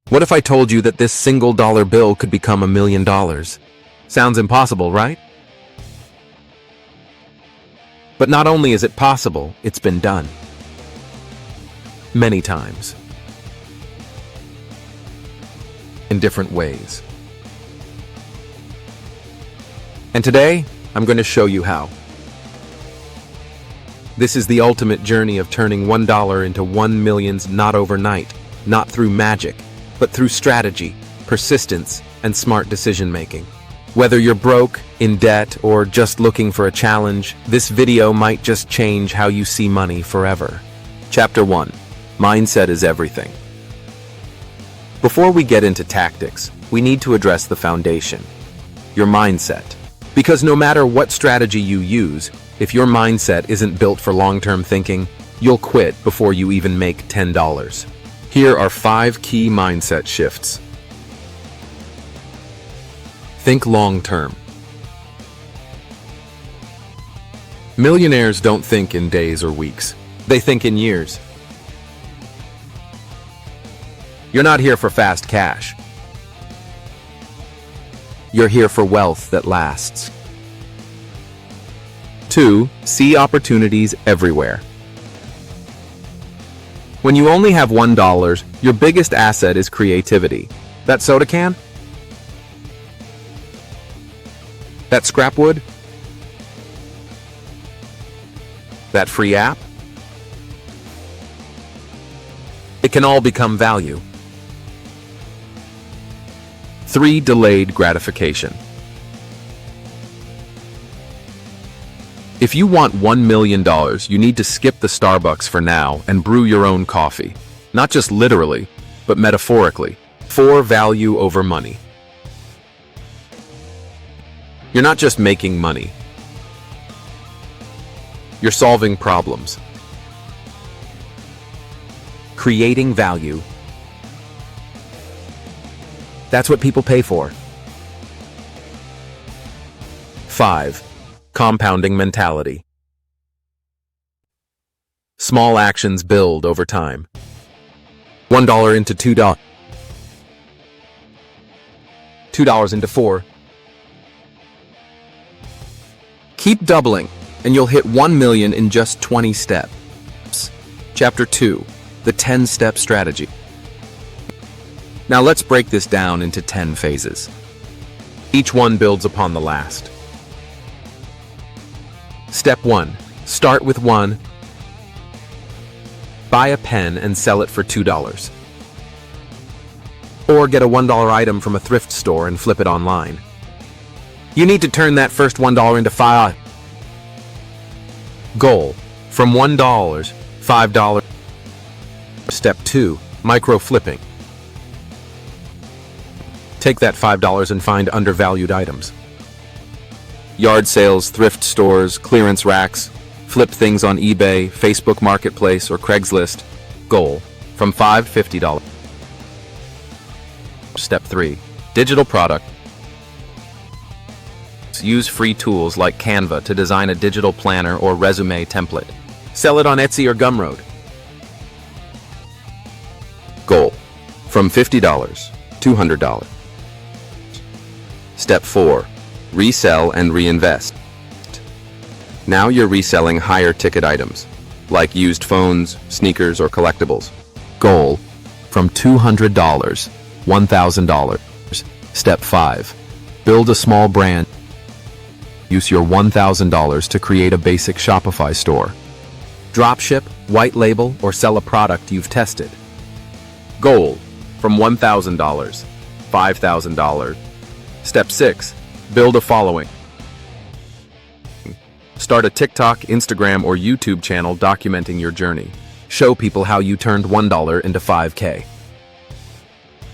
What if I told you that this single dollar bill could become $1,000,000? Sounds impossible, right? But not only is it possible, it's been done. Many times. In different ways. And today, I'm going to show you how. This is the ultimate journey of turning $1 into 1,000,000, not overnight, not through magic, but through strategy, persistence, and smart decision-making. Whether you're broke, in debt, or just looking for a challenge, this video might just change how you see money forever. Chapter 1. Mindset is everything. Before we get into tactics, we need to address the foundation, your mindset. Because no matter what strategy you use, if your mindset isn't built for long-term thinking, you'll quit before you even make $10. Here are 5 key mindset shifts. Think long-term. Millionaires don't think in days or weeks. They think in years. You're not here for fast cash. You're here for wealth that lasts. 2. See opportunities everywhere. When you only have $1, your biggest asset is creativity. That soda can? That scrap wood? That free app? It can all become value. 3. Delayed gratification. If you want $1,000,000, you need to skip the Starbucks for now and brew your own coffee. Not just literally, but metaphorically. 4. Value over money. You're not just making money. You're solving problems. Creating value. That's what people pay for. 5. Compounding mentality. Small actions build over time. $1 into $2. $2 into 4. Keep doubling, and you'll hit 1,000,000 in just 20 steps. Chapter 2. The 10-step strategy. Now let's break this down into 10 phases. Each one builds upon the last. Step 1. Start with 1. Buy a pen and sell it for $2. Or get a $1 item from a thrift store and flip it online. You need to turn that first $1 into 5. Goal. From $1, $5. Step 2. Micro flipping. Take that $5 and find undervalued items. Yard sales, thrift stores, clearance racks. Flip things on eBay, Facebook Marketplace, or Craigslist. Goal. From $5 to $50. Step 3. Digital product. Use free tools like Canva to design a digital planner or resume template. Sell it on Etsy or Gumroad. Goal. From $50 to $200. Step 4. Resell and reinvest. Now you're reselling higher ticket items, like used phones, sneakers, or collectibles. Goal. From $200, $1,000. Step 5. Build a small brand. Use your $1,000 to create a basic Shopify store. Dropship, white label, or sell a product you've tested. Goal. From $1,000, $5,000. Step 6. Build a following. Start a TikTok, Instagram, or YouTube channel documenting your journey. Show people how you turned $1 into $5K.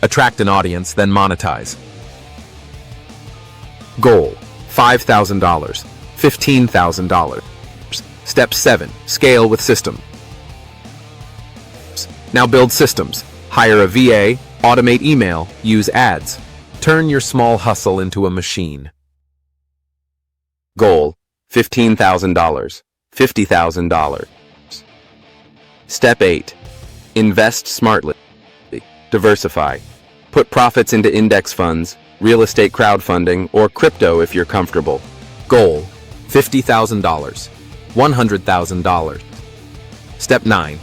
Attract an audience, then monetize. Goal. $5,000, $15,000. Step 7. Scale with system. Now build systems. Hire a VA, automate email, use ads. Turn your small hustle into a machine. Goal. $15,000, $50,000. Step 8. Invest smartly. Diversify. Put profits into index funds, real estate crowdfunding, or crypto if you're comfortable. Goal: $50,000, $100,000. Step 9.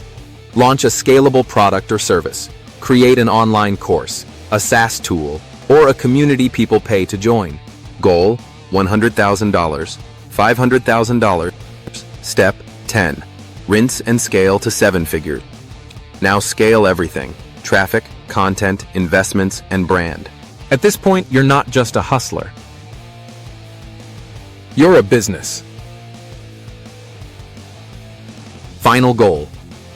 Launch a scalable product or service. Create an online course, a SaaS tool, or a community people pay to join. Goal: $100,000, $500,000. Step 10. Rinse and scale to 7 figures. Now scale everything: traffic, content, investments, and brand. At this point, you're not just a hustler. You're a business. Final goal: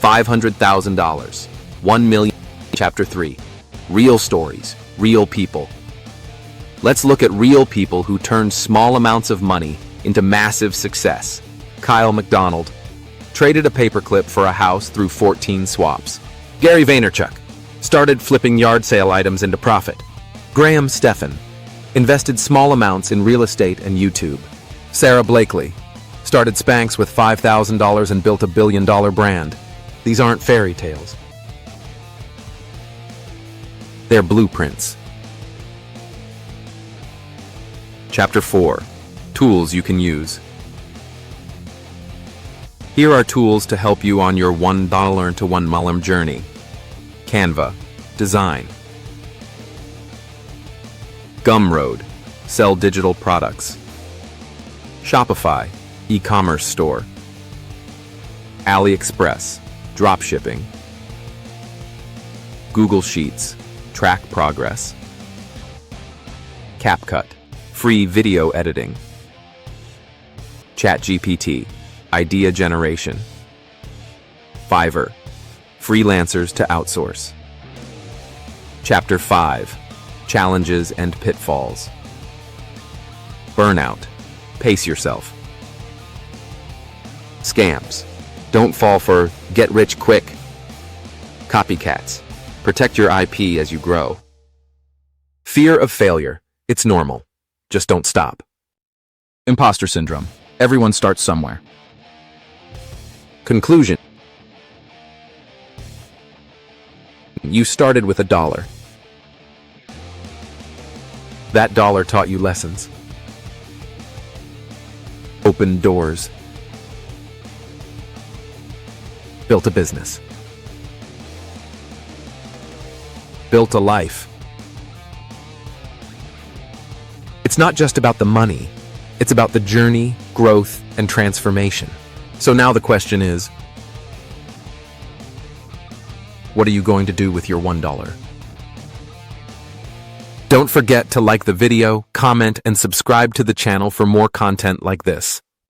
$500,000, $1 million. Chapter 3. Real stories, real people. Let's look at real people who turned small amounts of money into massive success. Kyle McDonald traded a paperclip for a house through 14 swaps. Gary Vaynerchuk started flipping yard sale items into profit. Graham Stephan invested small amounts in real estate and YouTube. Sarah Blakely started Spanx with $5,000 and built a billion-dollar brand. These aren't fairy tales. They're blueprints. Chapter 4. Tools you can use. Here are tools to help you on your $1 to $1 million journey. Canva, design. Gumroad, sell digital products. Shopify, e-commerce store. AliExpress, dropshipping. Google Sheets, track progress. CapCut, free video editing. ChatGPT, idea generation. Fiverr, freelancers to outsource. Chapter 5, challenges and pitfalls. Burnout, pace yourself. Scams, don't fall for get rich quick. Copycats, protect your IP as you grow. Fear of failure, it's normal. Just don't stop. Imposter syndrome, everyone starts somewhere. Conclusion: you started with $1. That dollar taught you lessons. Opened doors. Built a business. Built a life. It's not just about the money. It's about the journey, growth, and transformation. So now the question is, what are you going to do with your $1? Don't forget to like the video, comment, and subscribe to the channel for more content like this.